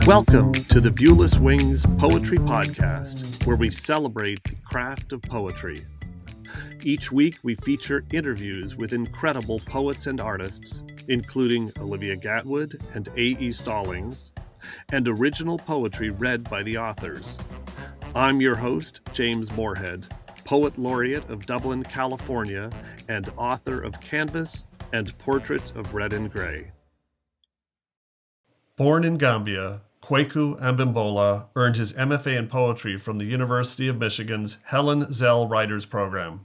Welcome to the Viewless Wings Poetry Podcast, where we celebrate the craft of poetry. Each week, we feature interviews with incredible poets and artists, including Olivia Gatwood and A.E. Stallings, and original poetry read by the authors. I'm your host, James Moorhead, Poet Laureate of Dublin, California, and author of Canvas and Portraits of Red and Gray. Born in Gambia, Kweku Abimbola earned his MFA in poetry from the University of Michigan's Helen Zell Writers Program.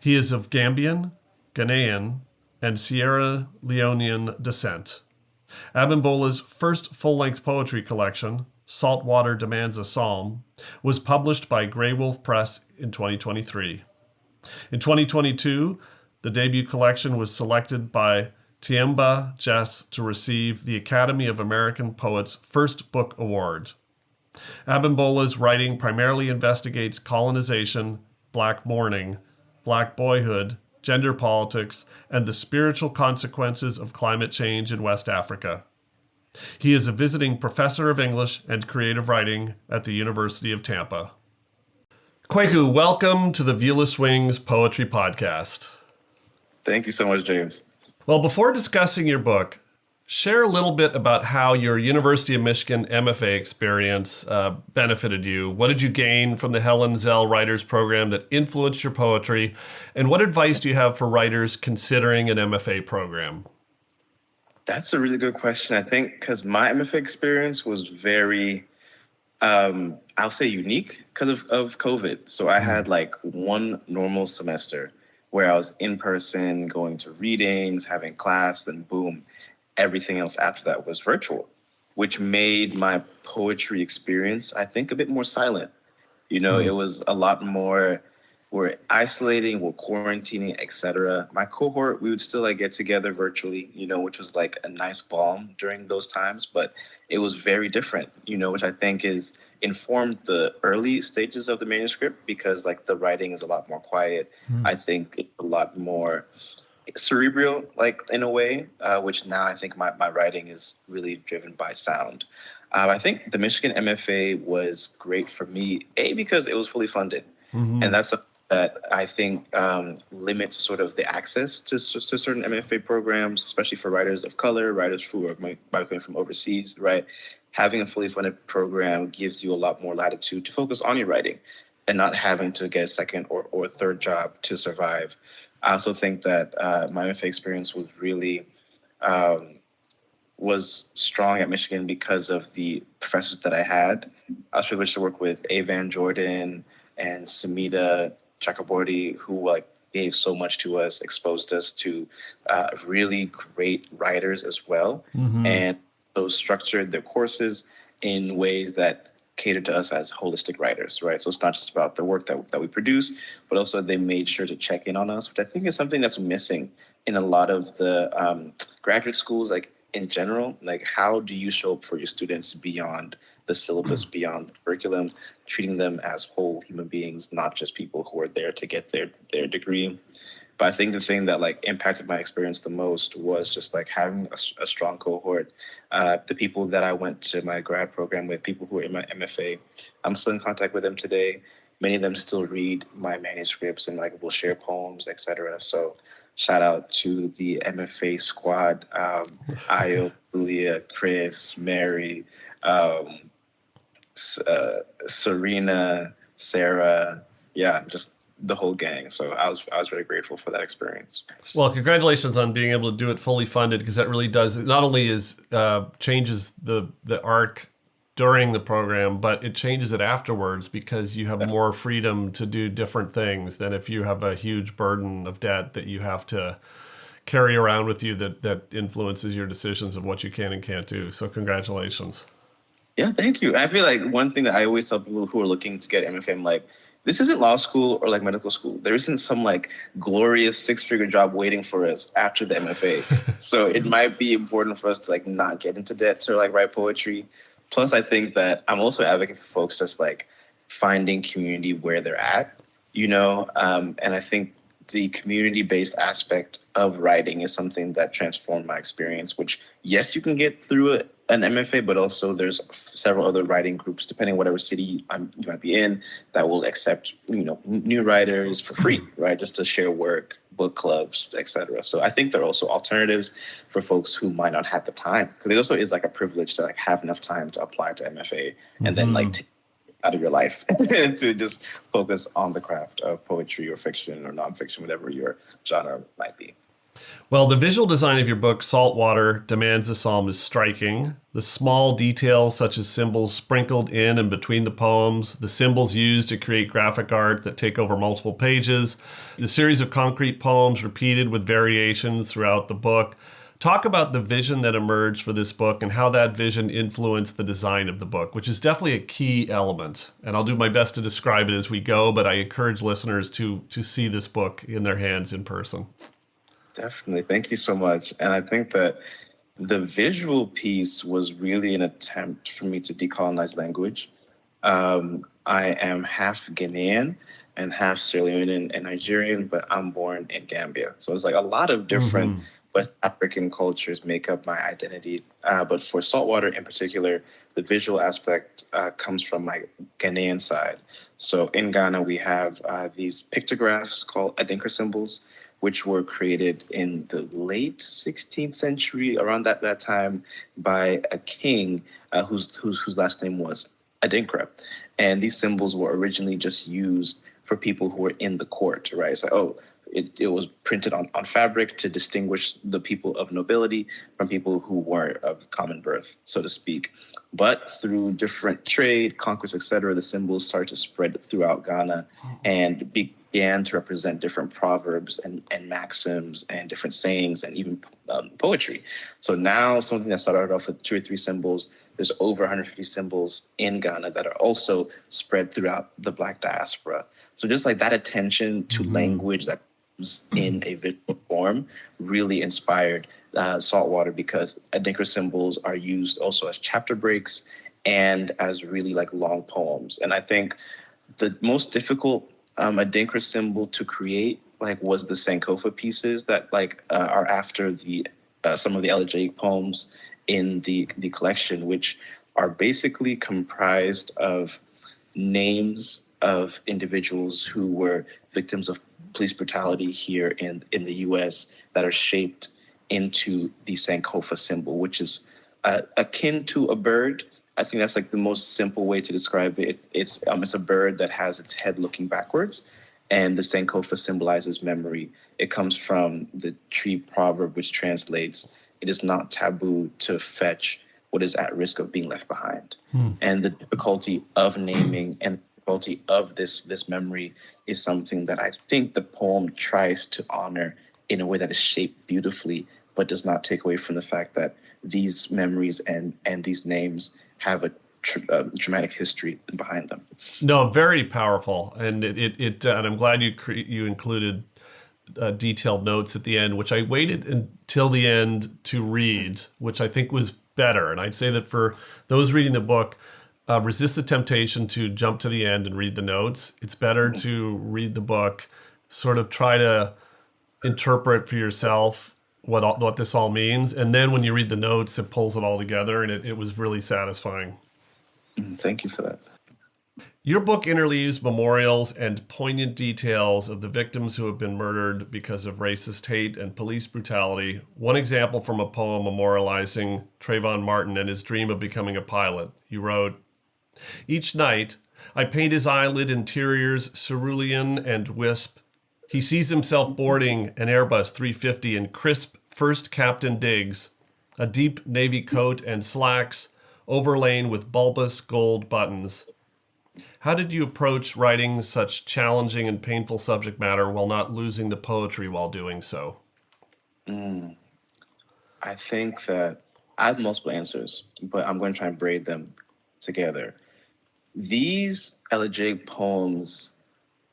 He is of Gambian, Ghanaian, and Sierra Leonean descent. Abimbola's first full-length poetry collection, Saltwater Demands a Psalm, was published by Grey Wolf Press in 2023. In 2022, the debut collection was selected by Tiemba Jess to receive the Academy of American Poets' First Book Award. Abimbola's writing primarily investigates colonization, black mourning, black boyhood, gender politics, and the spiritual consequences of climate change in West Africa. He is a visiting professor of English and creative writing at the University of Tampa. Kweku, welcome to the Viewless Wings Poetry Podcast. Thank you so much, James. Well, before discussing your book, share a little bit about how your University of Michigan MFA experience benefited you. What did you gain from the Helen Zell Writers Program that influenced your poetry? And what advice do you have for writers considering an MFA program? That's a really good question. I think because my MFA experience was very, I'll say unique because of COVID. So I had like one normal semester where I was in person, going to readings, having class, then boom, everything else after that was virtual, which made my poetry experience, I think, a bit more silent. You know, It was a lot more, we're isolating, we're quarantining, etc. My cohort, we would still like get together virtually, which was like a nice balm during those times, but it was very different, which I think is informed the early stages of the manuscript because like the writing is a lot more quiet. I think it's a lot more cerebral, like in a way, which now I think my writing is really driven by sound. I think the Michigan MFA was great for me, because it was fully funded. And that's something that I think limits sort of the access to certain MFA programs, especially for writers of color, writers who are coming from overseas, right? Having a fully funded program gives you a lot more latitude to focus on your writing and not having to get a second or third job to survive. I also think that my MFA experience was really was strong at Michigan because of the professors that I had. I was privileged to work with Van Jordan and Sumida Chakraborty, who gave so much to us, exposed us to really great writers as well. And those structured their courses in ways that cater to us as holistic writers, right? So it's not just about the work that we produce, but also they made sure to check in on us, which I think is something that's missing in a lot of the graduate schools, like in general. Like, how do you show up for your students beyond the syllabus, beyond the curriculum, treating them as whole human beings, not just people who are there to get their degree? But I think the thing that impacted my experience the most was just having a strong cohort. The people that I went to my grad program with, people who were in my MFA, I'm still in contact with them today. Many of them still read my manuscripts and will share poems, etc. So shout out to the MFA squad, Ayo, Julia, Chris, Mary, Serena, Sarah, just the whole gang. So I was very grateful for that experience. Well, congratulations on being able to do it fully funded, because that really does, it not only changes the arc during the program, but it changes it afterwards, because you have more freedom to do different things than if you have a huge burden of debt that you have to carry around with you that influences your decisions of what you can and can't do. So congratulations. Yeah, thank you. I feel like one thing that I always tell people who are looking to get MFA, I'm like, this isn't law school or medical school. There isn't some glorious six-figure job waiting for us after the MFA. So it might be important for us to not get into debt to write poetry. Plus, I think that I'm also advocating for folks just finding community where they're at, and I think the community-based aspect of writing is something that transformed my experience, which, yes, you can get through an MFA, but also there's several other writing groups, depending on whatever city you might be in, that will accept new writers for free, right? Just to share work, book clubs, etc. So I think there are also alternatives for folks who might not have the time, because it also is like a privilege to like have enough time to apply to MFA and then like take it out of your life to just focus on the craft of poetry or fiction or nonfiction, whatever your genre might be. Well, the visual design of your book, Saltwater, Demands a Psalm, is striking. The small details, such as symbols sprinkled in and between the poems, the symbols used to create graphic art that take over multiple pages, the series of concrete poems repeated with variations throughout the book. Talk about the vision that emerged for this book and how that vision influenced the design of the book, which is definitely a key element. And I'll do my best to describe it as we go, but I encourage listeners to see this book in their hands in person. Definitely. Thank you so much. And I think that the visual piece was really an attempt for me to decolonize language. I am half Ghanaian and half Sierra Leonean and Nigerian, but I'm born in Gambia. So it's like a lot of different West African cultures make up my identity. But for Saltwater in particular, the visual aspect comes from my Ghanaian side. So in Ghana, we have these pictographs called Adinkra symbols, which were created in the late 16th century, around that time, by a king whose last name was Adinkra. And these symbols were originally just used for people who were in the court, right? It's like, it was printed on fabric to distinguish the people of nobility from people who weren't of common birth, so to speak. But through different trade, conquest, etc., the symbols started to spread throughout Ghana and began to represent different proverbs and maxims and different sayings and even poetry. So now something that started off with 2 or 3 symbols, there's over 150 symbols in Ghana that are also spread throughout the Black diaspora. So just like that attention to language that comes in a visual form really inspired Saltwater, because Adinkra symbols are used also as chapter breaks and as really like long poems. And I think the most difficult Adinkra symbol to create was the Sankofa pieces that are after the some of the elegiac poems in the collection, which are basically comprised of names of individuals who were victims of police brutality here in the US that are shaped into the Sankofa symbol, which is akin to a bird. I think that's like the most simple way to describe it. It's a bird that has its head looking backwards, and the Sankofa symbolizes memory. It comes from the tree proverb, which translates, "It is not taboo to fetch what is at risk of being left behind." And the difficulty of naming and the difficulty of this memory is something that I think the poem tries to honor in a way that is shaped beautifully, but does not take away from the fact that these memories and these names have a dramatic history behind them. No, very powerful, and and I'm glad you included detailed notes at the end, which I waited until the end to read, which I think was better. And I'd say that for those reading the book, resist the temptation to jump to the end and read the notes. It's better to read the book, sort of try to interpret for yourself what this all means, and then when you read the notes, it pulls it all together, and it was really satisfying. Thank you for that. Your book interleaves memorials and poignant details of the victims who have been murdered because of racist hate and police brutality. One example from a poem memorializing Trayvon Martin and his dream of becoming a pilot. You wrote, "Each night, I paint his eyelid interiors cerulean and wisp. He sees himself boarding an Airbus 350 in crisp first captain digs, a deep navy coat and slacks overlain with bulbous gold buttons. How did you approach writing such challenging and painful subject matter while not losing the poetry while doing so?" I think that I have multiple answers, but I'm going to try and braid them together. These elegiac poems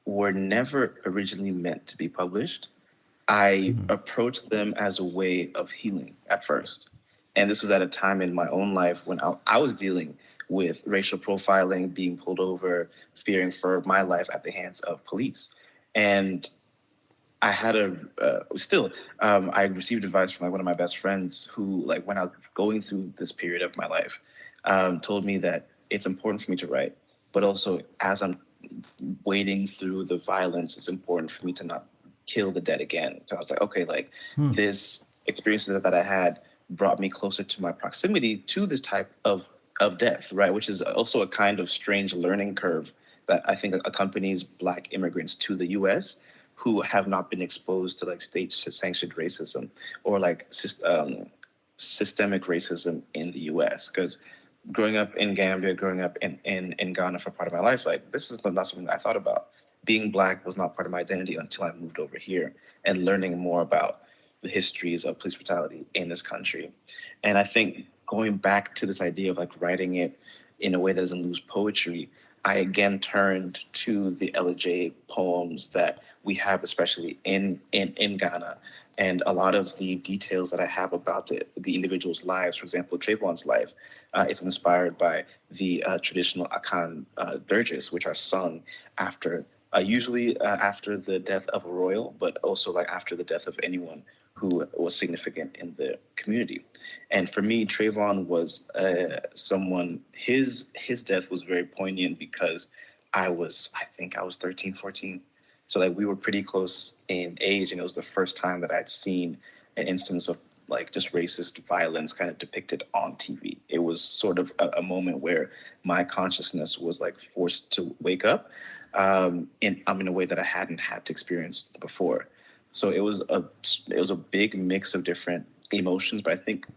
were never originally meant to be published. I approached them as a way of healing at first. And this was at a time in my own life when I was dealing with racial profiling, being pulled over, fearing for my life at the hands of police. And I had a still I received advice from like one of my best friends who like when I was going through this period of my life told me that it's important for me to write, but also as I'm wading through the violence, it's important for me to not kill the dead again. So I was like, okay, like Hmm. this experience that I had brought me closer to my proximity to this type of death, right? Which is also a kind of strange learning curve that I think accompanies Black immigrants to the U.S. who have not been exposed to like state-sanctioned racism or like systemic racism in the U.S. Because growing up in Gambia, growing up in Ghana for part of my life, like this is not something I thought about. Being Black was not part of my identity until I moved over here and learning more about the histories of police brutality in this country. And I think going back to this idea of like writing it in a way that doesn't lose poetry, I again turned to the LJ poems that we have, especially in Ghana. And a lot of the details that I have about the individual's lives, for example, Trayvon's life, is inspired by the traditional Akan dirges, which are sung after, usually after the death of a royal, but also like after the death of anyone who was significant in the community. And for me, Trayvon was someone, his death was very poignant because I think I was 13, 14. So like we were pretty close in age, and it was the first time that I'd seen an instance of like just racist violence kind of depicted on TV. It was sort of a moment where my consciousness was like forced to wake up in a way that I hadn't had to experience before. So it was a big mix of different emotions, but I think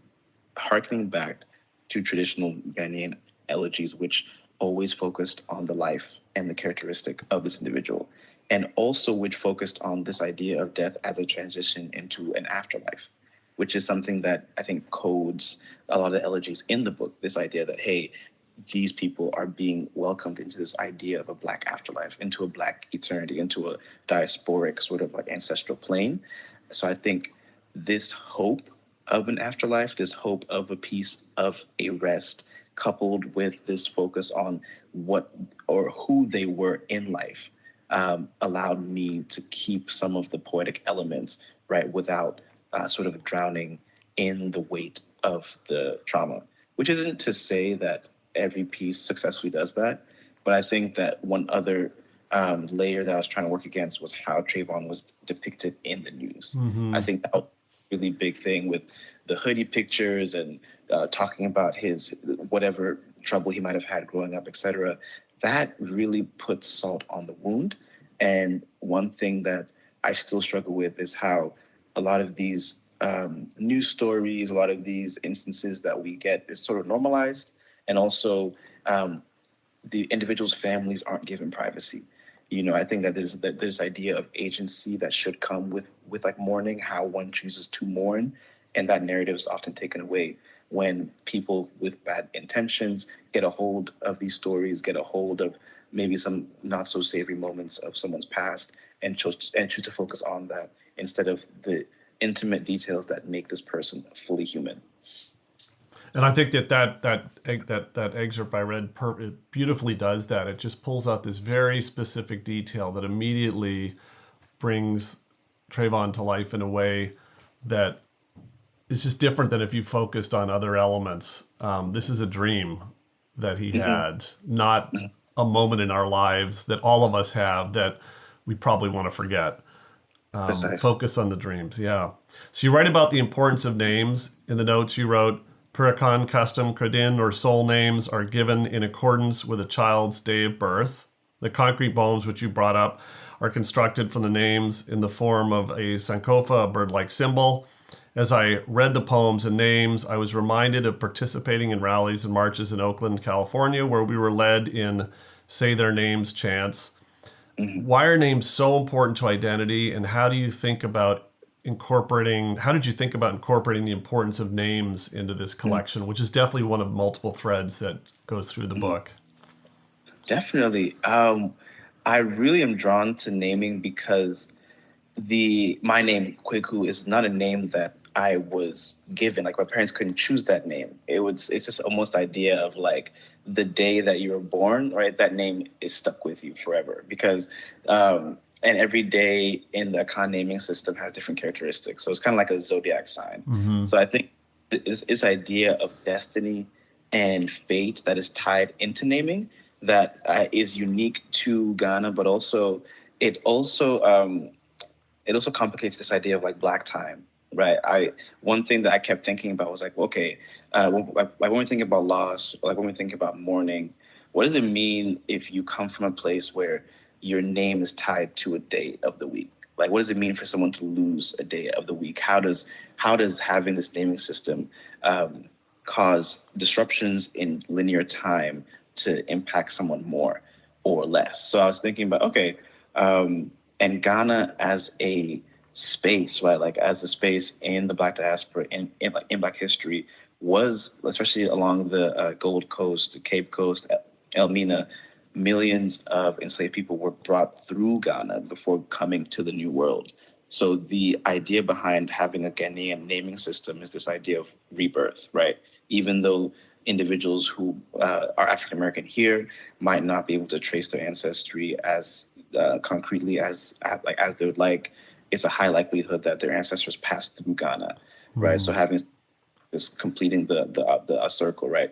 harkening back to traditional Ghanaian elegies, which always focused on the life and the characteristic of this individual, and also which focused on this idea of death as a transition into an afterlife, which is something that I think codes a lot of the elegies in the book. This idea that, hey, these people are being welcomed into this idea of a Black afterlife, into a Black eternity, into a diasporic sort of like ancestral plane. So I think this hope of an afterlife, this hope of a piece of a rest, coupled with this focus on what or who they were in life, allowed me to keep some of the poetic elements, right, without sort of drowning in the weight of the trauma. Which isn't to say that every piece successfully does that, but I think that one other layer that I was trying to work against was how Trayvon was depicted in the news. I Mm-hmm. think that was a really big thing with the hoodie pictures and talking about his whatever trouble he might have had growing up, etc. That really puts salt on the wound. And one thing that I still struggle with is how a lot of these news stories, a lot of these instances that we get is sort of normalized. And also, um, the individual's families aren't given privacy. You know, I think that there's this idea of agency that should come with like mourning, how one chooses to mourn, and that narrative is often taken away when people with bad intentions get a hold of these stories, get a hold of maybe some not so savory moments of someone's past, and choose to focus on that instead of the intimate details that make this person fully human. And I think that excerpt I read it beautifully does that. It just pulls out this very specific detail that immediately brings Trayvon to life in a way that is just different than if you focused on other elements. This is a dream that he Mm-hmm. had, not a moment in our lives that all of us have that we probably want to forget. Precisely. Focus on the dreams. Yeah. So you write about the importance of names. In the notes you wrote, Purakan custom Kradin or soul names are given in accordance with a child's day of birth. The concrete bones which you brought up are constructed from the names in the form of a sankofa, a bird-like symbol. As I read the poems and names, I was reminded of participating in rallies and marches in Oakland, California, where we were led in say their names chants. Mm-hmm. Why are names so important to identity, and how do you think about incorporating how did you think about incorporating the importance of names into this collection, which is definitely one of multiple threads that goes through the Mm-hmm. book? Definitely. I really am drawn to naming because the my name Kweku is not a name that I was given. Like my parents couldn't choose that name. It's just almost idea of like the day that you were born, right? That name is stuck with you forever because And every day in the Akan naming system has different characteristics. So it's kind of like a zodiac sign. Mm-hmm. So I think this idea of destiny and fate that is tied into naming that is unique to Ghana, but also it also it also complicates this idea of like black time, right? One thing that I kept thinking about was like, okay, like when we think about loss, or like when we think about mourning, what does it mean if you come from a place where your name is tied to a day of the week? Like, what does it mean for someone to lose a day of the week? How does having this naming system cause disruptions in linear time to impact someone more or less? So I was thinking about, okay, and Ghana as a space, right? Like as a space in the Black diaspora in Black history was, especially along the Gold Coast, the Cape Coast, Elmina, millions of enslaved people were brought through Ghana before coming to the New World. So the idea behind having a Ghanaian naming system is this idea of rebirth, right? Even though individuals who are African American here might not be able to trace their ancestry as concretely as they would like, it's a high likelihood that their ancestors passed through Ghana, right? So having this completing the circle, right?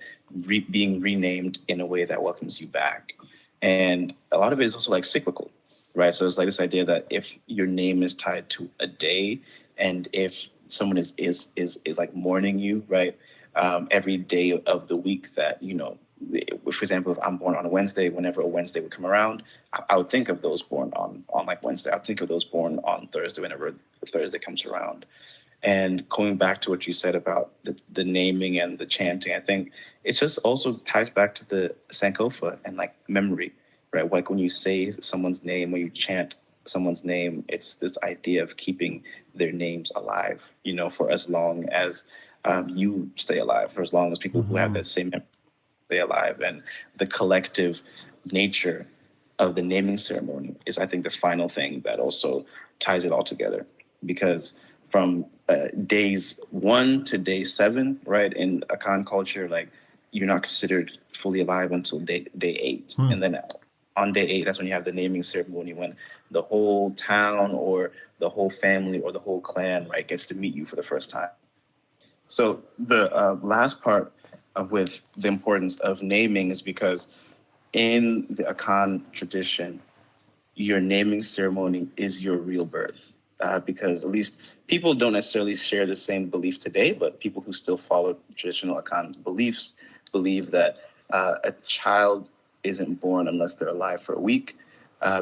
Being renamed in a way that welcomes you back, and a lot of it is also like cyclical, right? So it's like this idea that if your name is tied to a day, and if someone is like mourning you, right? Every day of the week that, for example, if I'm born on a Wednesday, whenever a Wednesday would come around, I would think of those born on like Wednesday. I'd think of those born on Thursday whenever Thursday comes around. And going back to what you said about the naming and the chanting, I think it just also ties back to the Sankofa and like memory, right? Like when you say someone's name, when you chant someone's name, it's this idea of keeping their names alive, for as long as you stay alive, for as long as people who have that same memory stay alive. And the collective nature of the naming ceremony is, I think, the final thing that also ties it all together. Because from days 1 to day 7, right, in Akan culture, like you're not considered fully alive until day 8. And then on day 8, that's when you have the naming ceremony, when the whole town or the whole family or the whole clan, right, gets to meet you for the first time. So the last part with the importance of naming is because in the Akan tradition, your naming ceremony is your real birth. Because at least people don't necessarily share the same belief today, but people who still follow traditional Akan beliefs believe that a child isn't born unless they're alive for a week,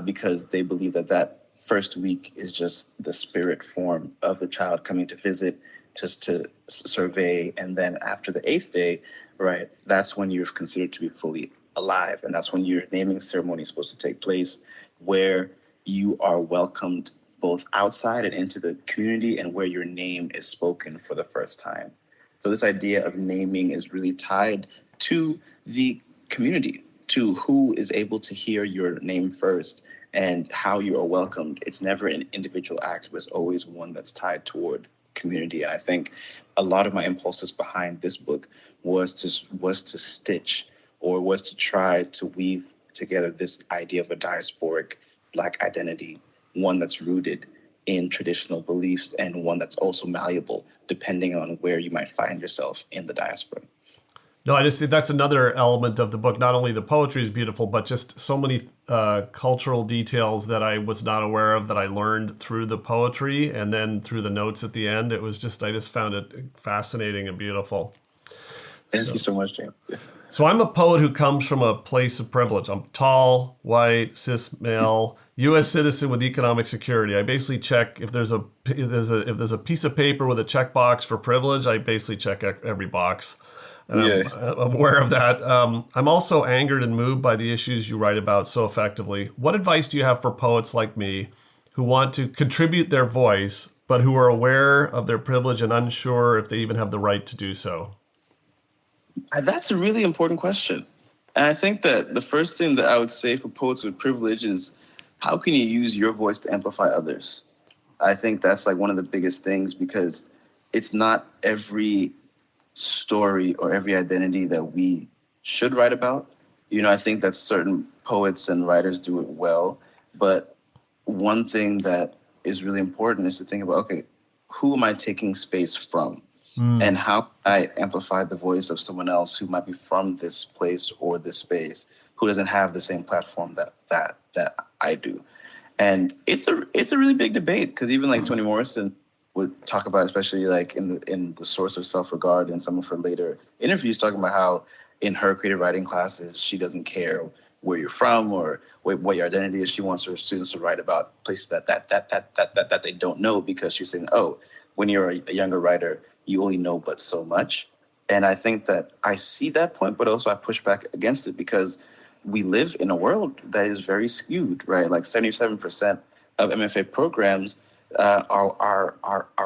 because they believe that first week is just the spirit form of the child coming to visit, just to survey. And then after the 8th day, right, that's when you're considered to be fully alive. And that's when your naming ceremony is supposed to take place, where you are welcomed both outside and into the community, and where your name is spoken for the first time. So this idea of naming is really tied to the community, to who is able to hear your name first and how you are welcomed. It's never an individual act, but it's always one that's tied toward community. And I think a lot of my impulses behind this book was to stitch, or was to try to weave together this idea of a diasporic Black identity, one that's rooted in traditional beliefs and one that's also malleable depending on where you might find yourself in the diaspora. No, I just think that's another element of the book. Not only the poetry is beautiful, but just so many cultural details that I was not aware of that I learned through the poetry and then through the notes at the end. It was just, I just found it fascinating and beautiful. Thank you so much, James. So I'm a poet who comes from a place of privilege. I'm tall, white, cis male, U.S. citizen with economic security. I basically check if there's a piece of paper with a checkbox for privilege. I basically check every box. And I'm aware of that. I'm also angered and moved by the issues you write about so effectively. What advice do you have for poets like me who want to contribute their voice, but who are aware of their privilege and unsure if they even have the right to do so? That's a really important question. And I think that the first thing that I would say for poets with privilege is, how can you use your voice to amplify others? I think that's like one of the biggest things, because it's not every story or every identity that we should write about. I think that certain poets and writers do it well, but one thing that is really important is to think about, okay, who am I taking space from? And how can I amplify the voice of someone else who might be from this place or this space, who doesn't have the same platform that I do? And it's a really big debate, because even like Toni Morrison would talk about, especially like in the Source of Self-Regard and some of her later interviews, talking about how in her creative writing classes she doesn't care where you're from or what your identity is. She wants her students to write about places that they don't know, because she's saying, oh, when you're a younger writer, you only know but so much. And I think that I see that point, but also I push back against it, because we live in a world that is very skewed, right? Like 77% of MFA programs are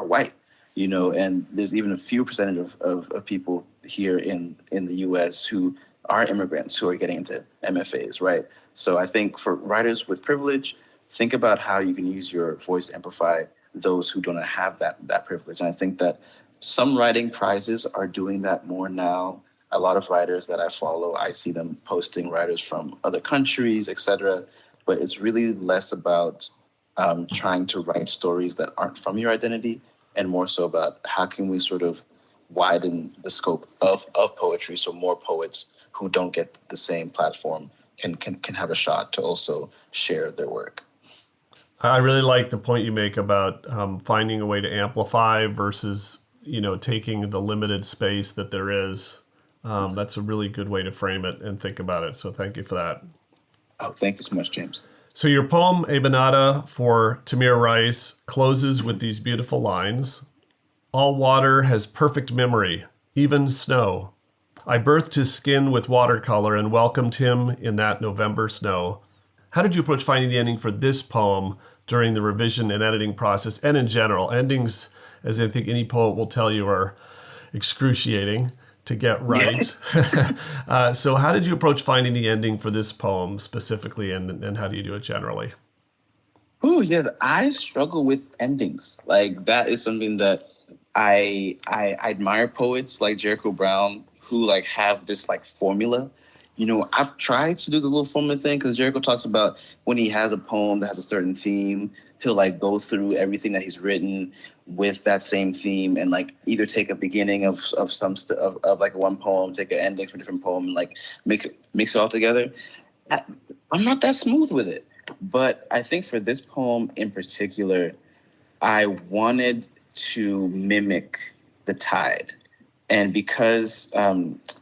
white, and there's even a few percentage of people here in the US who are immigrants who are getting into MFAs, right? So I think for writers with privilege, think about how you can use your voice to amplify those who don't have that privilege. And I think that some writing prizes are doing that more now. A lot of writers that I follow, I see them posting writers from other countries, etc. But it's really less about trying to write stories that aren't from your identity, and more so about how can we sort of widen the scope of poetry, so more poets who don't get the same platform can have a shot to also share their work. I really like the point you make about finding a way to amplify versus, taking the limited space that there is. That's a really good way to frame it and think about it. So thank you for that. Oh, thank you so much, James. So your poem, Abanada, for Tamir Rice, closes with these beautiful lines. All water has perfect memory, even snow. I birthed his skin with watercolor and welcomed him in that November snow. How did you approach finding the ending for this poem during the revision and editing process, and in general? Endings, as I think any poet will tell you, are excruciating to get right. So how did you approach finding the ending for this poem specifically, and how do you do it generally? Oh, yeah, I struggle with endings. Like, that is something that I admire poets like Jericho Brown who like have this like formula. I've tried to do the little formula thing, because Jericho talks about when he has a poem that has a certain theme, he'll like go through everything that he's written with that same theme, and like either take a beginning of like one poem, take an ending for a different poem, and like mix it all together. I'm not that smooth with it, but I think for this poem in particular, I wanted to mimic the tide. And because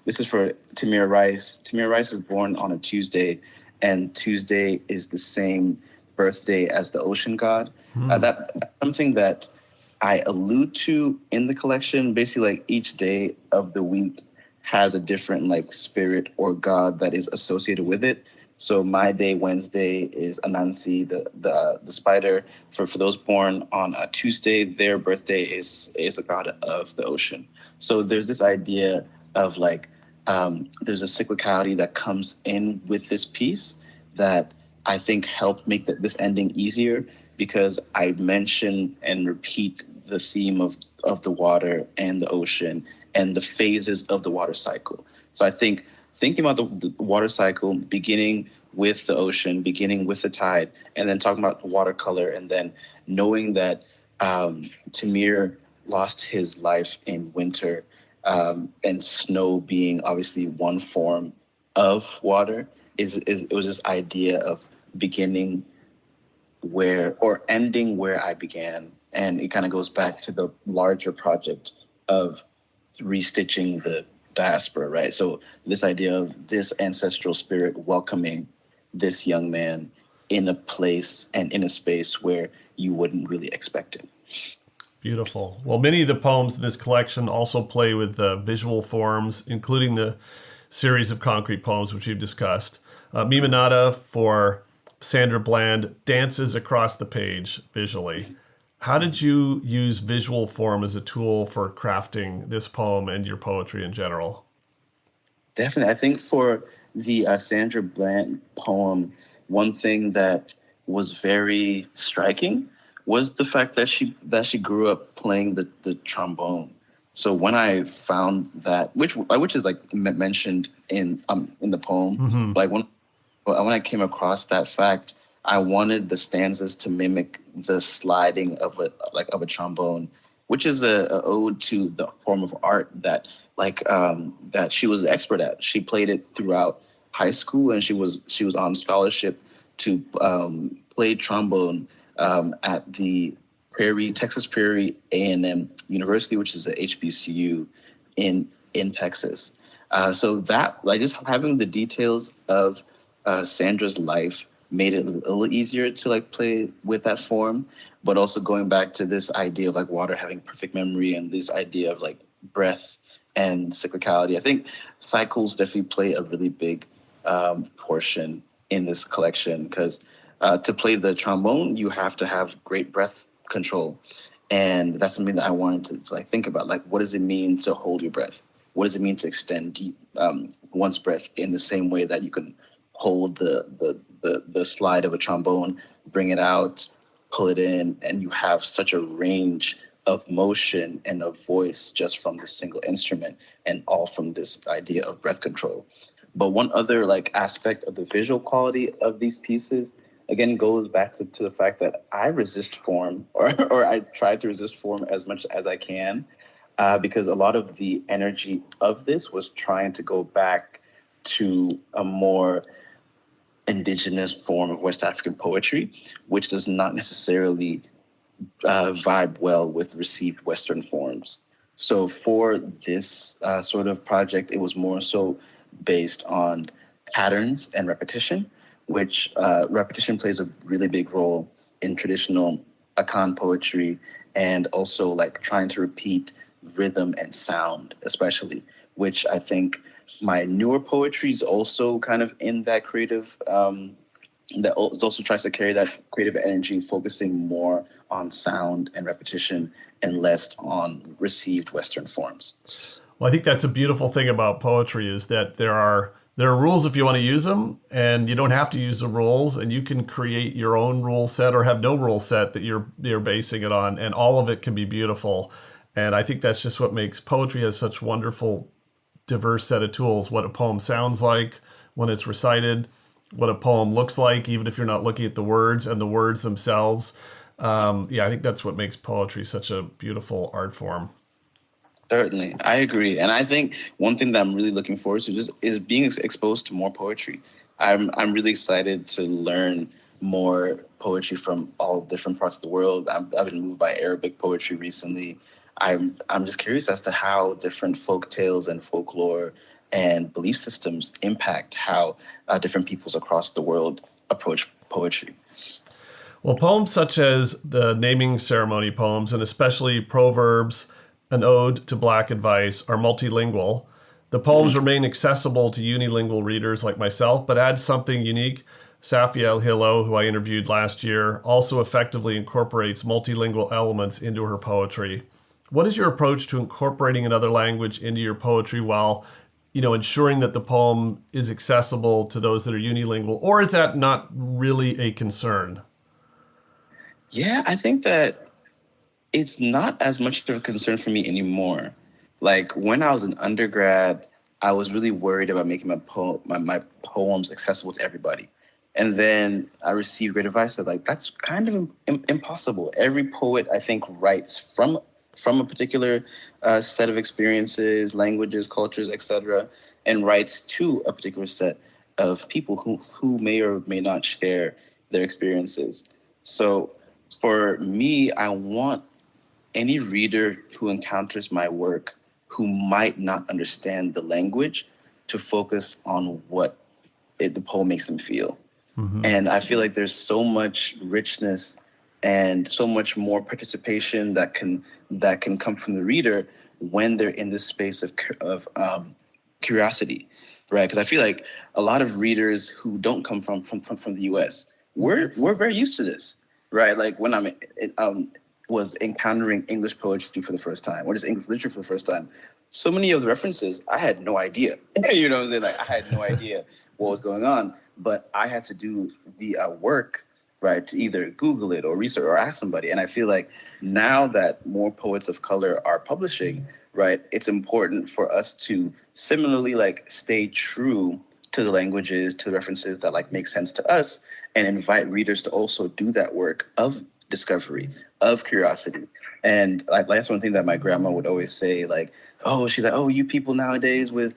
this is for Tamir Rice was born on a Tuesday, and Tuesday is the same birthday as the ocean god. That's something that I allude to in the collection. Basically, like each day of the week has a different like spirit or god that is associated with it. So my day, Wednesday, is Anansi, the spider. For those born on a Tuesday, their birthday is the god of the ocean. So there's this idea of like, there's a cyclicality that comes in with this piece that I think helped make this ending easier, because I mention and repeat the theme of the water and the ocean and the phases of the water cycle. So I think thinking about the water cycle, beginning with the ocean, beginning with the tide, and then talking about the watercolor, and then knowing that Tamir lost his life in winter, and snow being obviously one form of water, it was this idea of beginning where or ending where I began. And it kind of goes back to the larger project of restitching the diaspora, right? So this idea of this ancestral spirit welcoming this young man in a place and in a space where you wouldn't really expect it. Beautiful. Well, many of the poems in this collection also play with visual forms, including the series of concrete poems, which we've discussed. Mimanada for Sandra Bland dances across the page visually. How did you use visual form as a tool for crafting this poem and your poetry in general? Definitely. I think for the Sandra Bland poem, one thing that was very striking was the fact that she grew up playing the trombone. So when I found that, which is like mentioned in the poem, like when I came across that fact, I wanted the stanzas to mimic the sliding of a trombone, which is a ode to the form of art that she was an expert at. She played it throughout high school, and she was on scholarship to play trombone at the Texas Prairie A&M University, which is a HBCU in Texas. So that, like, just having the details of Sandra's life made it a little easier to like play with that form, but also going back to this idea of like water having perfect memory and this idea of like breath and cyclicality. I think cycles definitely play a really big portion in this collection, because to play the trombone, you have to have great breath control. And that's something that I wanted to like think about. Like, what does it mean to hold your breath? What does it mean to extend one's breath in the same way that you can hold the slide of a trombone, bring it out, pull it in, and you have such a range of motion and of voice just from this single instrument, and all from this idea of breath control. But one other like aspect of the visual quality of these pieces, again, goes back to the fact that I resist form, or I try to resist form as much as I can, because a lot of the energy of this was trying to go back to a more indigenous form of West African poetry, which does not necessarily vibe well with received Western forms. So for this sort of project, it was more so based on patterns and repetition, which repetition plays a really big role in traditional Akan poetry, and also like trying to repeat rhythm and sound, especially, which I think my newer poetry is also kind of in that creative, that also tries to carry that creative energy, focusing more on sound and repetition and less on received Western forms. Well, I think that's a beautiful thing about poetry, is that there are rules if you want to use them, and you don't have to use the rules, and you can create your own rule set or have no rule set that you're basing it on, and all of it can be beautiful. And I think that's just what makes poetry has such wonderful, diverse set of tools. What a poem sounds like when it's recited, what a poem looks like, even if you're not looking at the words and the words themselves. I think that's what makes poetry such a beautiful art form. Certainly, I agree, and I think one thing that I'm really looking forward to just is being exposed to more poetry. I'm really excited to learn more poetry from all different parts of the world. I've been moved by Arabic poetry recently. I'm just curious as to how different folk tales and folklore and belief systems impact how different peoples across the world approach poetry. Well, poems such as the naming ceremony poems, and especially Proverbs, An Ode to Black Advice, are multilingual. The poems remain accessible to unilingual readers like myself, but add something unique. Safiel Hillo, who I interviewed last year, also effectively incorporates multilingual elements into her poetry. What is your approach to incorporating another language into your poetry while, ensuring that the poem is accessible to those that are unilingual, or is that not really a concern? Yeah, I think that it's not as much of a concern for me anymore. Like when I was an undergrad, I was really worried about making my poems accessible to everybody. And then I received great advice that like that's kind of impossible. Every poet, I think, writes from a particular set of experiences, languages, cultures, etc., and writes to a particular set of people who may or may not share their experiences. So for me, I want any reader who encounters my work who might not understand the language to focus on what the poem makes them feel. Mm-hmm. And I feel like there's so much richness and so much more participation that can come from the reader when they're in this space of curiosity, right? Because I feel like a lot of readers who don't come from the U.S., we're very used to this, right? Like when was encountering English poetry for the first time, or just English literature for the first time, so many of the references I had no idea. You know what I'm saying? Like I had no idea what was going on, but I had to do the work, right, to either Google it or research or ask somebody. And I feel like now that more poets of color are publishing, right, it's important for us to similarly like stay true to the languages, to the references that like make sense to us, and invite readers to also do that work of discovery, of curiosity. And like that's one thing that my grandma would always say, like, oh, she's like, oh, you people nowadays with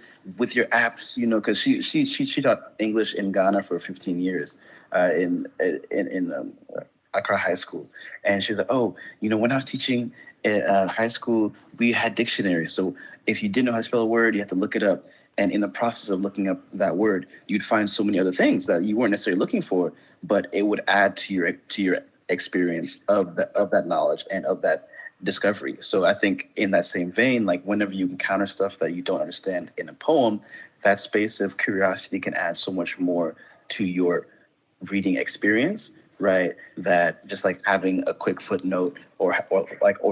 your apps, because she taught English in Ghana for 15 years, in Accra High School, and she's like, oh, when I was teaching at high school, we had dictionaries. So if you didn't know how to spell a word, you had to look it up. And in the process of looking up that word, you'd find so many other things that you weren't necessarily looking for, but it would add to your experience of that knowledge and of that discovery. So I think in that same vein, like whenever you encounter stuff that you don't understand in a poem, that space of curiosity can add so much more to your reading experience, right? That just like having a quick footnote or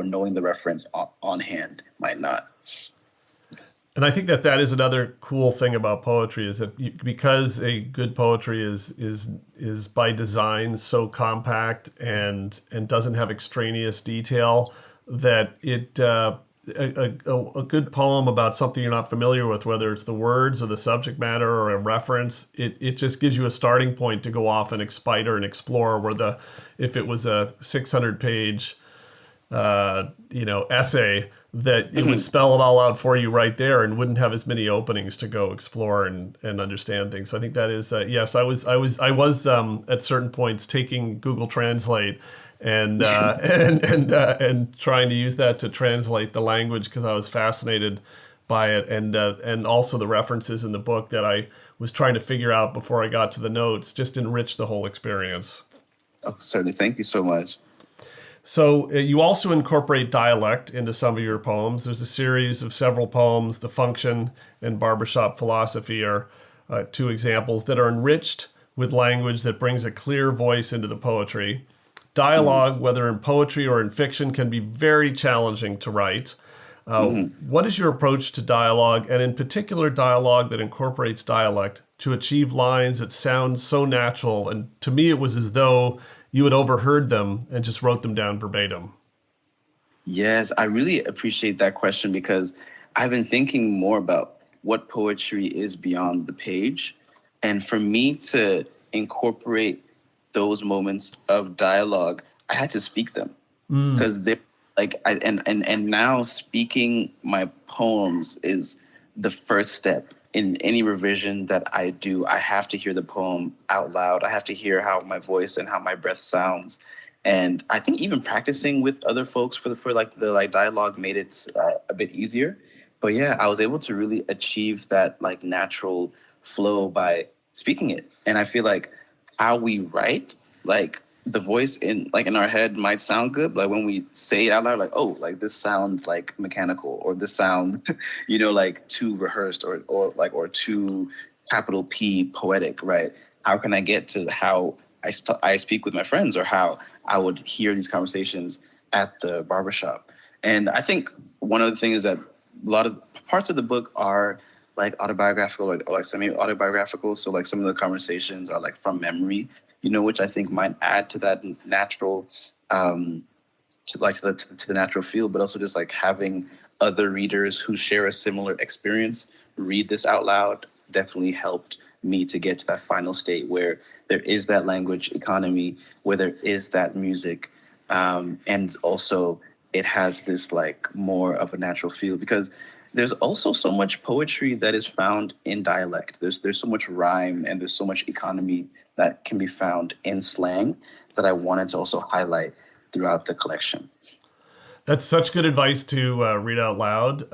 knowing the reference on hand might not. And I think that is another cool thing about poetry is that because a good poetry is by design so compact and doesn't have extraneous detail, that it a good poem about something you're not familiar with, whether it's the words or the subject matter or a reference, it just gives you a starting point to go off and explore and explore. Where if it was a 600-page essay, that it would spell it all out for you right there and wouldn't have as many openings to go explore and understand things. So I think that is yes. I was at certain points taking Google Translate and trying to use that to translate the language because I was fascinated by it, and also the references in the book that I was trying to figure out before I got to the notes just enriched the whole experience. Oh, certainly. Thank you so much. So you also incorporate dialect into some of your poems. There's a series of several poems. The Function and Barbershop Philosophy are two examples that are enriched with language that brings a clear voice into the poetry. Dialogue, whether in poetry or in fiction, can be very challenging to write. What is your approach to dialogue, and in particular dialogue that incorporates dialect, to achieve lines that sound so natural? And to me, it was as though you had overheard them and just wrote them down verbatim. Yes, I really appreciate that question because I've been thinking more about what poetry is beyond the page. And for me to incorporate those moments of dialogue, I had to speak them because they're like, and now speaking my poems is the first step. In any revision that I do, I have to hear the poem out loud. I have to hear how my voice and how my breath sounds. And I think even practicing with other folks for the dialogue made it a bit easier. But yeah, I was able to really achieve that like natural flow by speaking it. And I feel like how we write, like the voice in our head might sound good, but like when we say it out loud, like, oh, like this sounds like mechanical, or this sounds, like too rehearsed or too capital P poetic, right? How can I get to how I speak with my friends, or how I would hear these conversations at the barbershop? And I think one of the things is that a lot of parts of the book are like autobiographical or like semi-autobiographical. So like some of the conversations are like from memory, which I think might add to that natural, to the natural feel, but also just like having other readers who share a similar experience read this out loud definitely helped me to get to that final state where there is that language economy, where there is that music, and also it has this like more of a natural feel, because there's also so much poetry that is found in dialect. There's so much rhyme and there's so much economy that can be found in slang that I wanted to also highlight throughout the collection. That's such good advice to read out loud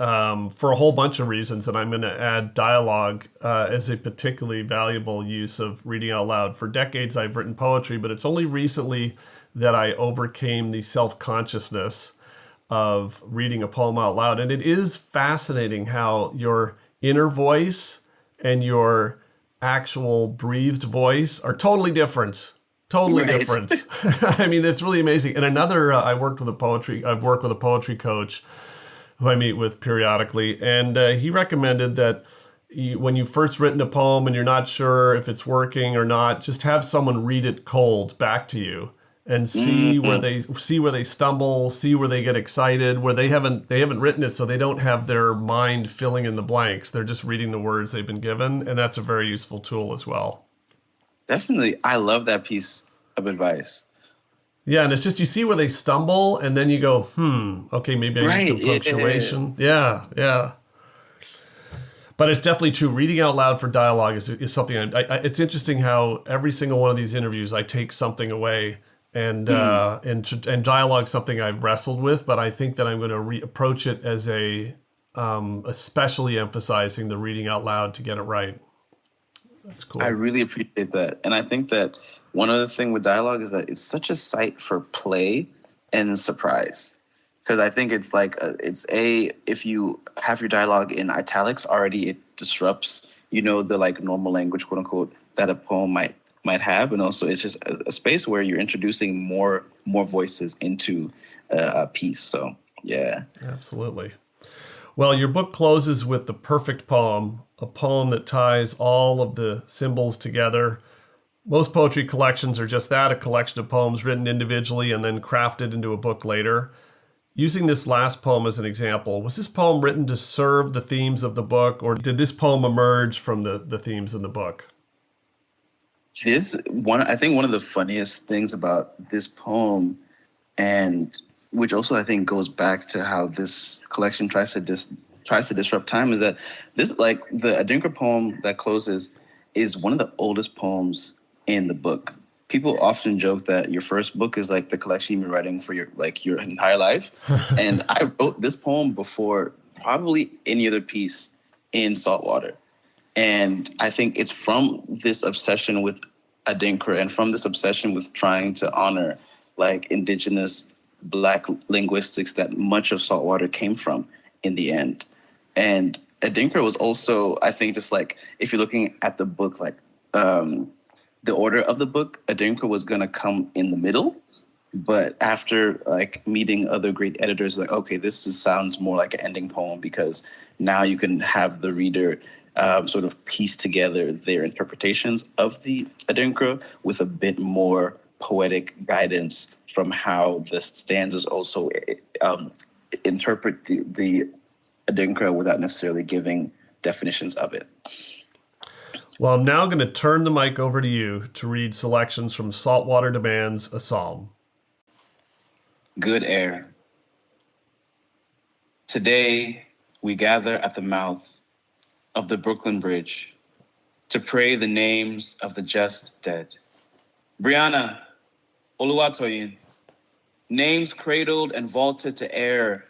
for a whole bunch of reasons. And I'm going to add dialogue as a particularly valuable use of reading out loud. For decades, I've written poetry, but it's only recently that I overcame the self-consciousness of reading a poem out loud. And it is fascinating how your inner voice and your actual breathed voice are totally different. Totally Right. different. I mean, it's really amazing. And another, I've worked with a poetry coach who I meet with periodically. And he recommended that when you've first written a poem and you're not sure if it's working or not, just have someone read it cold back to you and see where they stumble, see where they get excited, where they haven't written it, so they don't have their mind filling in the blanks. They're just reading the words they've been given, and that's a very useful tool as well. Definitely. I love that piece of advice. Yeah, and it's just you see where they stumble, and then you go, okay, maybe I need Right. some Yeah. punctuation. Yeah, yeah. But it's definitely true. Reading out loud for dialogue is something. It's interesting how every single one of these interviews, I take something away, and dialogue something I've wrestled with. But I think that I'm going to approach it as especially emphasizing the reading out loud to get it right. That's I cool. really appreciate that. And I think that one other thing with dialogue is that it's such a site for play and surprise. Because I think it's like, if you have your dialogue in italics already, it disrupts, the like normal language, quote unquote, that a poem might have. And also it's just a space where you're introducing more voices into a piece. So, yeah. Absolutely. Well, your book closes with the perfect poem, a poem that ties all of the symbols together. Most poetry collections are just that, a collection of poems written individually and then crafted into a book later. Using this last poem as an example, was this poem written to serve the themes of the book, or did this poem emerge from the themes in the book? I think one of the funniest things about this poem, and which also I think goes back to how this collection tries to disrupt time, is that this, like, the Adinkra poem that closes is one of the oldest poems in the book. People often joke that your first book is like the collection you've been writing for your entire life. And I wrote this poem before probably any other piece in Saltwater. And I think it's from this obsession with Adinkra and from this obsession with trying to honor like indigenous Black linguistics that much of Saltwater came from in the end. And Adinkra was also, I think, just like, if you're looking at the book, like the order of the book, Adinkra was going to come in the middle. But after like meeting other great editors, like, okay, sounds more like an ending poem, because now you can have the reader sort of piece together their interpretations of the Adinkra with a bit more poetic guidance from how the stanzas also interpret the Adinkra without necessarily giving definitions of it. Well, I'm now going to turn the mic over to you to read selections from Saltwater Demands, a Psalm. Good air. Today, we gather at the mouth of the Brooklyn Bridge to pray the names of the just dead. Brianna, Oluwatoyin, names cradled and vaulted to air.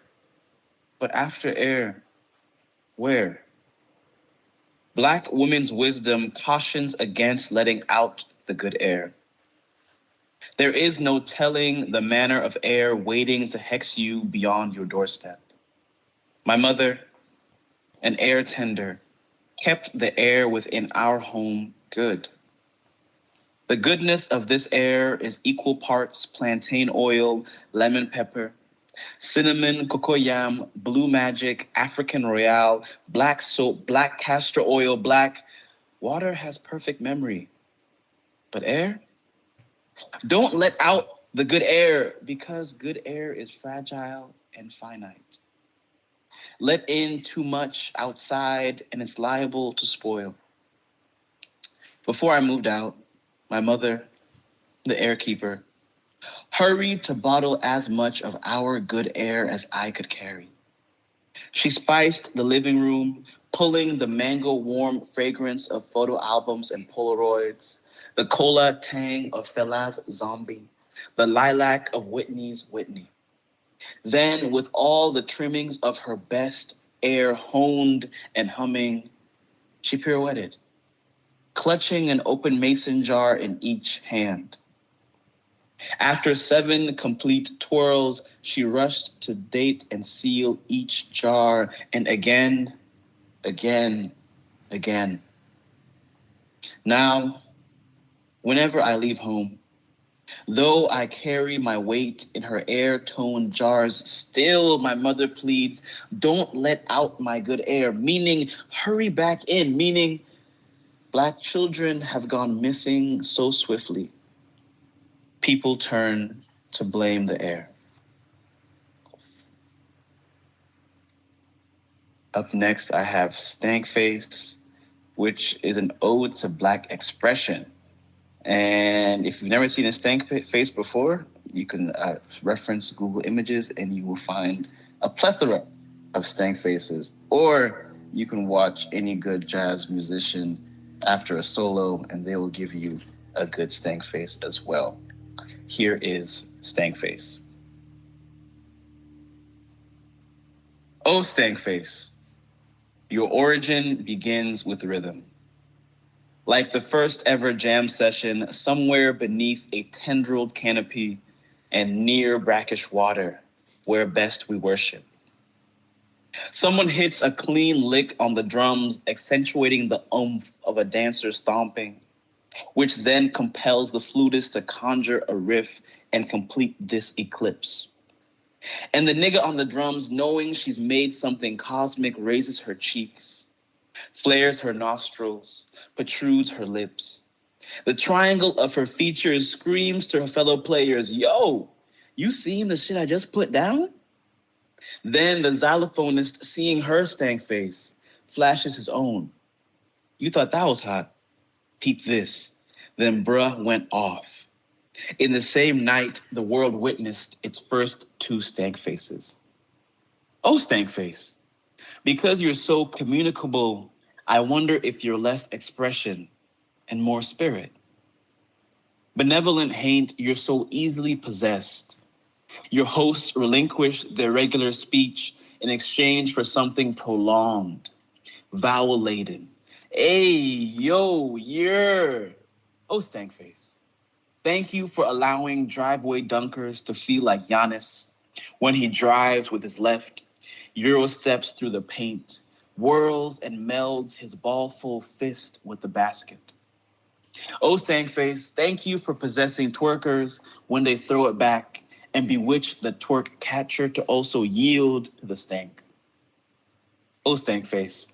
But after air, where? Black women's wisdom cautions against letting out the good air. There is no telling the manner of air waiting to hex you beyond your doorstep. My mother, an air tender, kept the air within our home good. The goodness of this air is equal parts plantain oil, lemon pepper, cinnamon, cocoyam, blue magic, African royale, black soap, black castor oil, black. Water has perfect memory. But air? Don't let out the good air, because good air is fragile and finite. Let in too much outside and it's liable to spoil. Before I moved out, my mother, the airkeeper, hurried to bottle as much of our good air as I could carry. She spiced the living room, pulling the mango warm fragrance of photo albums and Polaroids, the cola tang of Fela's Zombie, the lilac of Whitney's Whitney. Then, with all the trimmings of her best air honed and humming, she pirouetted, clutching an open mason jar in each hand. After 7 complete twirls, she rushed to date and seal each jar, and again, again, again. Now, whenever I leave home, though I carry my weight in her air-toned jars, still my mother pleads, don't let out my good air, meaning hurry back in, meaning Black children have gone missing so swiftly. People turn to blame the air. Up next, I have Stank Face, which is an ode to Black expression. And if you've never seen a stank face before, you can reference Google Images and you will find a plethora of stank faces. Or you can watch any good jazz musician after a solo and they will give you a good stank face as well. Here is stank face. Oh, stank face, your origin begins with rhythm. Like the first ever jam session somewhere beneath a tendrilled canopy and near brackish water, where best we worship. Someone hits a clean lick on the drums, accentuating the oomph of a dancer stomping, which then compels the flutist to conjure a riff and complete this eclipse. And the nigga on the drums, knowing she's made something cosmic, raises her cheeks, flares her nostrils, protrudes her lips. The triangle of her features screams to her fellow players, yo, you seen the shit I just put down? Then the xylophonist, seeing her stank face, flashes his own. You thought that was hot? Peep this. Then bruh went off. In the same night, the world witnessed its first two stank faces. Oh, stank face, because you're so communicable, I wonder if you're less expression and more spirit. Benevolent haint, you're so easily possessed. Your hosts relinquish their regular speech in exchange for something prolonged, vowel-laden. Hey, yo, you're... Oh, stank face. Thank you for allowing driveway dunkers to feel like Giannis when he drives with his left, Euro steps through the paint, whirls and melds his ball-full fist with the basket. Oh, stank face, thank you for possessing twerkers when they throw it back and bewitch the twerk catcher to also yield to the stank. Oh, stank face,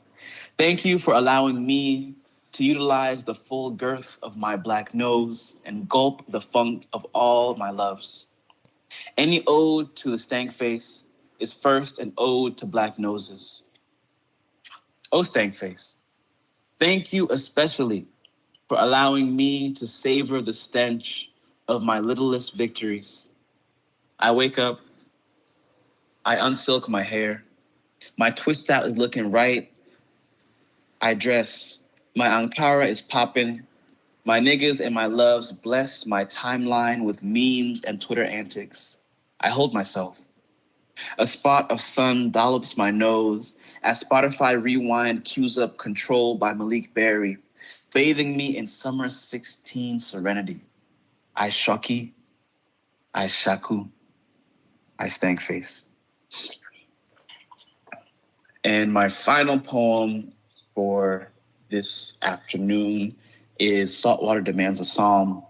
thank you for allowing me to utilize the full girth of my black nose and gulp the funk of all my loves. Any ode to the stank face is first an ode to black noses. Oh, stank face, thank you especially for allowing me to savor the stench of my littlest victories. I wake up, I unsilk my hair, my twist out is looking right, I dress, my Ankara is popping, my niggas and my loves bless my timeline with memes and Twitter antics. I hold myself. A spot of sun dollops my nose as Spotify Rewind cues up Control by Malik Berry, bathing me in summer 16 serenity. I shocky, I shaku, I stank face. And my final poem for this afternoon is Saltwater Demands a Psalm.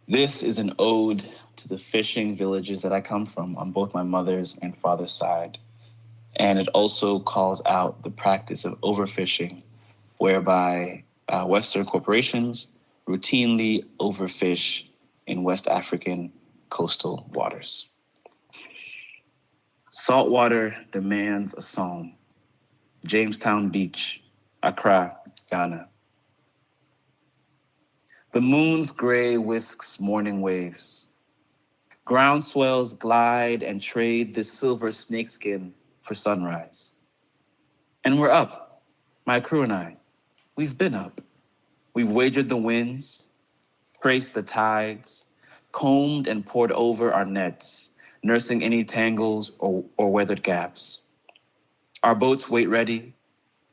This is an ode to the fishing villages that I come from on both my mother's and father's side. And it also calls out the practice of overfishing, whereby Western corporations routinely overfish in West African coastal waters. Saltwater demands a psalm. Jamestown Beach, Accra, Ghana. The moon's gray whisks morning waves. Ground swells glide and trade this silver snakeskin for sunrise. And we're up, my crew and I. We've been up. We've wagered the winds, traced the tides, combed and poured over our nets, nursing any tangles or weathered gaps. Our boats wait ready,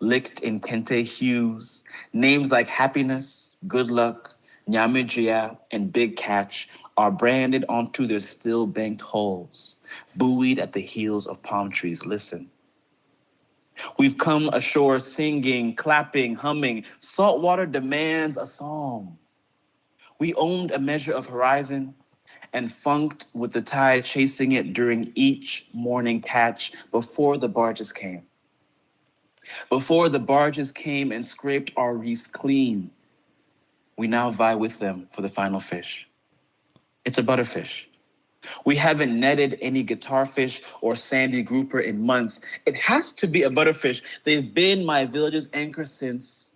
licked in kente hues, names like happiness, good luck, nyamijia, and big catch are branded onto their still banked hulls, buoyed at the heels of palm trees. Listen. We've come ashore singing, clapping, humming. Saltwater demands a song. We owned a measure of horizon and funked with the tide chasing it during each morning catch before the barges came. Before the barges came and scraped our reefs clean, we now vie with them for the final fish. It's a butterfish. We haven't netted any guitar fish or sandy grouper in months. It has to be a butterfish. They've been my village's anchor since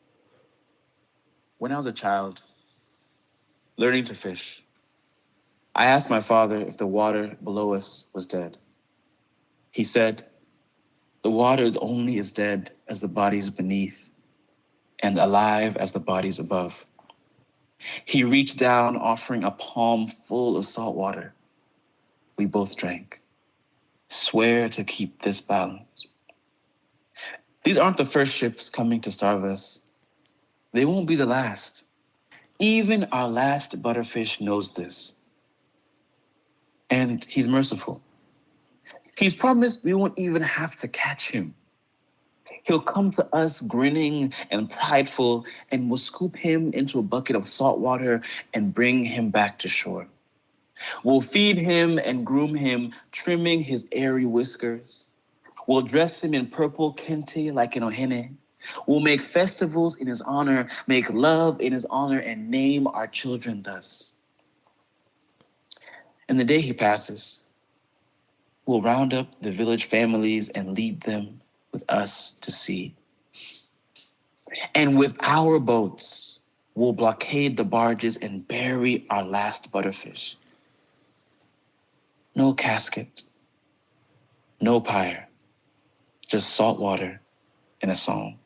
when I was a child. learning to fish. I asked my father if the water below us was dead. He said, the water is only as dead as the bodies beneath and alive as the bodies above. He reached down, offering a palm full of salt water. We both drank. Swear to keep this balance. These aren't the first ships coming to starve us. They won't be the last. Even our last butterfish knows this. And he's merciful. He's promised we won't even have to catch him. He'll come to us grinning and prideful, and we'll scoop him into a bucket of salt water and bring him back to shore. We'll feed him and groom him, trimming his airy whiskers. We'll dress him in purple kente like an ohene. We'll make festivals in his honor, make love in his honor, and name our children thus. And the day he passes, we'll round up the village families and lead them with us to sea. And with our boats, we'll blockade the barges and bury our last butterfish. No casket, no pyre, just salt water and a song.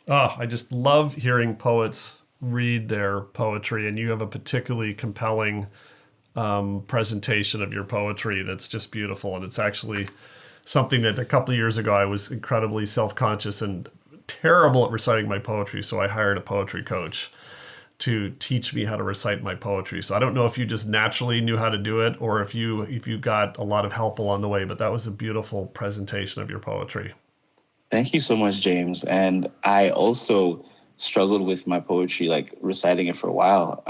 Oh, I just love hearing poets read their poetry, and you have a particularly compelling presentation of your poetry that's just beautiful. And it's actually something that a couple of years ago I was incredibly self-conscious and terrible at reciting my poetry, so I hired a poetry coach to teach me how to recite my poetry. So I don't know if you just naturally knew how to do it or if you got a lot of help along the way, but that was a beautiful presentation of your poetry. Thank you so much, James. And I also struggled with my poetry, like reciting it for a while.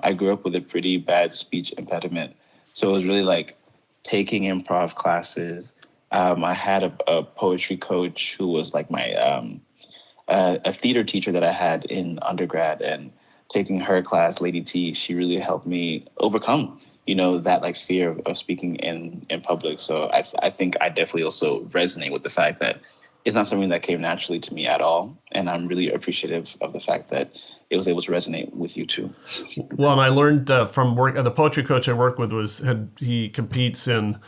I grew up with a pretty bad speech impediment. So it was really like taking improv classes. I had a poetry coach who was like my a theater teacher that I had in undergrad, and taking her class, Lady T, she really helped me overcome, that like fear of speaking in public. So I think I definitely also resonate with the fact that it's not something that came naturally to me at all. And I'm really appreciative of the fact that it was able to resonate with you too. Well, and I learned from work, the poetry coach I worked with he competes in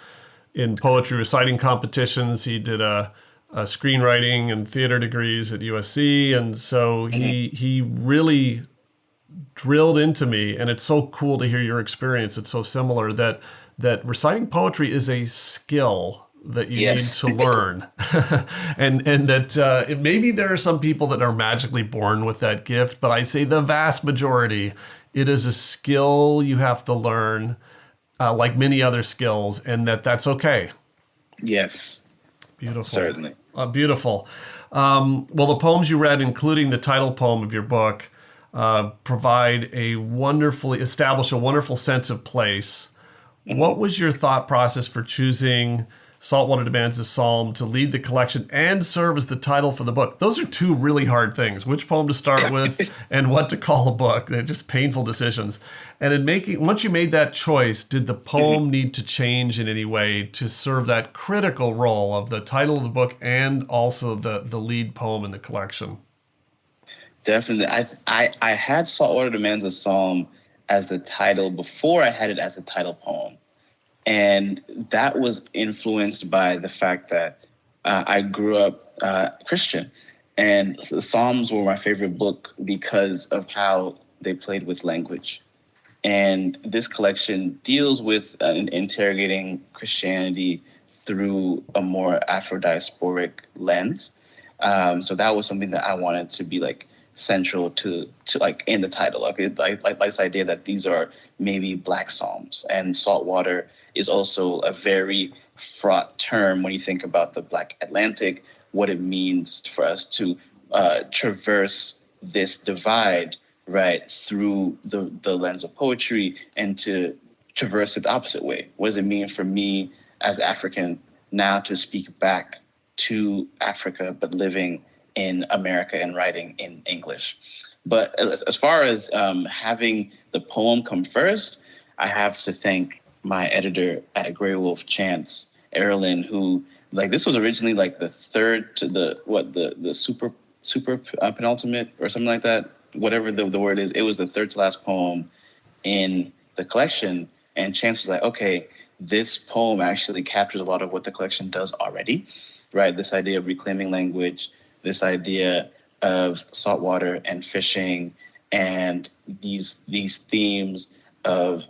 poetry reciting competitions. He did a screenwriting and theater degrees at USC. And so he really drilled into me, and it's so cool to hear your experience. It's so similar that reciting poetry is a skill that you need to learn. and that maybe there are some people that are magically born with that gift, but I'd say the vast majority, it is a skill you have to learn, like many other skills, and that's okay. Yes. Beautiful. Certainly. Beautiful. Well, the poems you read, including the title poem of your book, establish a wonderful sense of place. Mm-hmm. What was your thought process for choosing Saltwater Demands a Psalm to lead the collection and serve as the title for the book? Those are two really hard things. Which poem to start with and what to call a book. They're just painful decisions. And once you made that choice, did the poem need to change in any way to serve that critical role of the title of the book and also the lead poem in the collection? Definitely. I had Saltwater Demands a Psalm as the title before I had it as the title poem. And that was influenced by the fact that I grew up Christian. And the Psalms were my favorite book because of how they played with language. And this collection deals with interrogating Christianity through a more Afro-diasporic lens. So that was something that I wanted to be like central to like in the title, like this idea that these are maybe Black Psalms, and saltwater is also a very fraught term when you think about the Black Atlantic, what it means for us to traverse this divide, right, through the lens of poetry, and to traverse it the opposite way. What does it mean for me as African now to speak back to Africa, but living in America and writing in English? But as far as having the poem come first, I have to thank my editor at Grey Wolf, Chance Erlin, who, like, this was originally like the third to the super penultimate or something like that whatever the word is, it was the third to last poem in the collection. And Chance was like, okay, this poem actually captures a lot of what the collection does already, right? This idea of reclaiming language, this idea of saltwater and fishing, and these themes of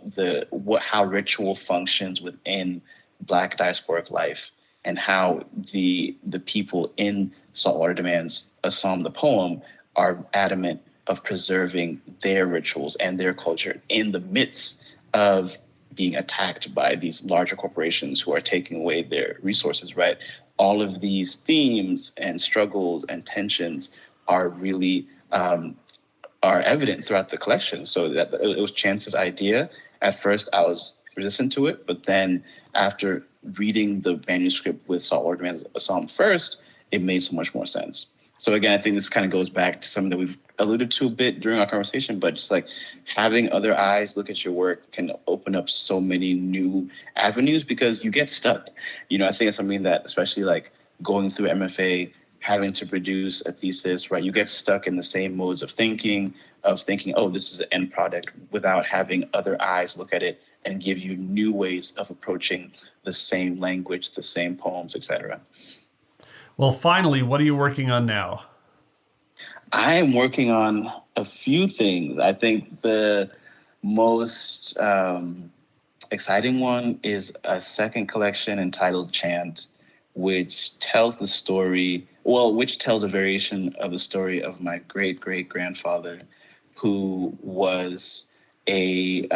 how ritual functions within Black diasporic life, and how the people in Saltwater Demands, a psalm, the poem, are adamant of preserving their rituals and their culture in the midst of being attacked by these larger corporations who are taking away their resources, right? All of these themes and struggles and tensions are really are evident throughout the collection. So that it was Chance's idea. At first, I was resistant to it, but then after reading the manuscript with Saltwater Demands a Psalm first, it made so much more sense. So again, I think this kind of goes back to something that we've alluded to a bit during our conversation, but just like having other eyes look at your work can open up so many new avenues, because you get stuck. You know, I think it's something that, especially like going through MFA, having to produce a thesis, right? You get stuck in the same modes of thinking, oh, this is an end product, without having other eyes look at it and give you new ways of approaching the same language, the same poems, etc. Well, finally, what are you working on now? I am working on a few things. I think the most exciting one is a second collection entitled Chant, which tells a variation of the story of my great-great-grandfather, who was a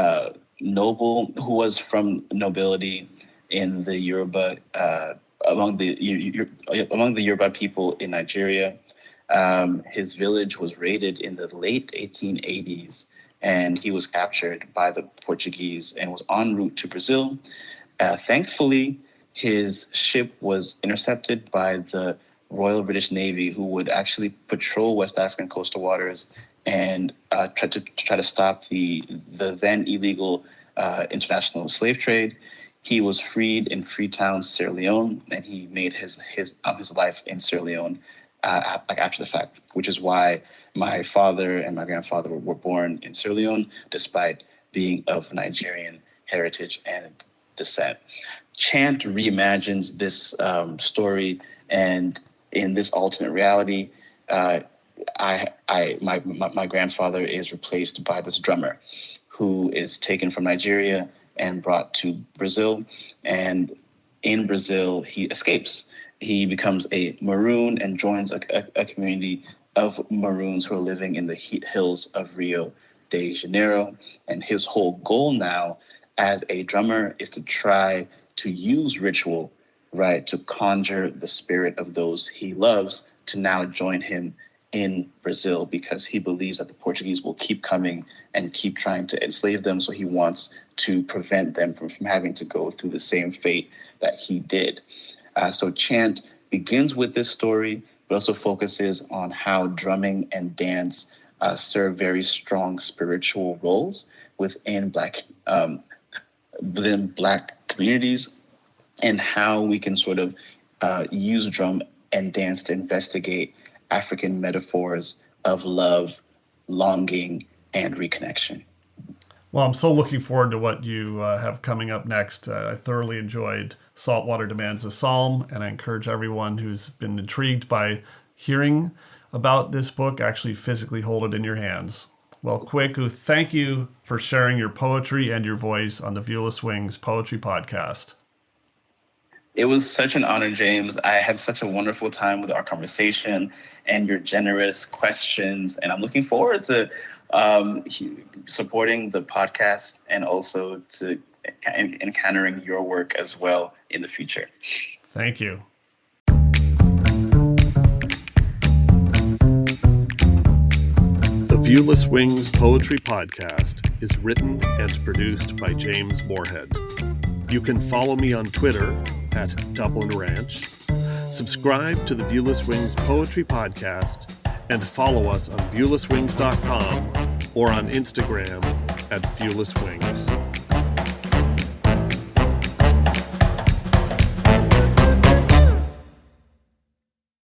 noble, who was from nobility in the Yoruba, among the Yoruba people in Nigeria. His village was raided in the late 1880s, and he was captured by the Portuguese and was en route to Brazil. Thankfully, his ship was intercepted by the Royal British Navy, who would actually patrol West African coastal waters and try to stop the then illegal international slave trade. He was freed in Freetown, Sierra Leone, and he made his life in Sierra Leone after the fact, which is why my father and my grandfather were born in Sierra Leone, despite being of Nigerian heritage and descent. Chant reimagines this story, and in this alternate reality, my grandfather is replaced by this drummer who is taken from Nigeria and brought to Brazil. And in Brazil, he escapes. He becomes a Maroon and joins a community of Maroons who are living in the hills of Rio de Janeiro. And his whole goal now as a drummer is to try to use ritual, right, to conjure the spirit of those he loves to now join him in Brazil, because he believes that the Portuguese will keep coming and keep trying to enslave them. So he wants to prevent them from having to go through the same fate that he did. So Chant begins with this story, but also focuses on how drumming and dance serve very strong spiritual roles within Black communities, and how we can sort of use drum and dance to investigate African metaphors of love, longing, and reconnection. Well, I'm so looking forward to what you have coming up next. I thoroughly enjoyed Saltwater Demands a Psalm, and I encourage everyone who's been intrigued by hearing about this book, actually physically hold it in your hands. Well, Kweku, thank you for sharing your poetry and your voice on the Viewless Wings Poetry Podcast. It was such an honor, James. I had such a wonderful time with our conversation and your generous questions, and I'm looking forward to supporting the podcast and also to encountering your work as well in the future. Thank you. The Viewless Wings Poetry Podcast is written and produced by James Moorhead. You can follow me on Twitter at Dublin Ranch, subscribe to the Viewless Wings Poetry Podcast, and follow us on viewlesswings.com or on Instagram at Viewless Wings.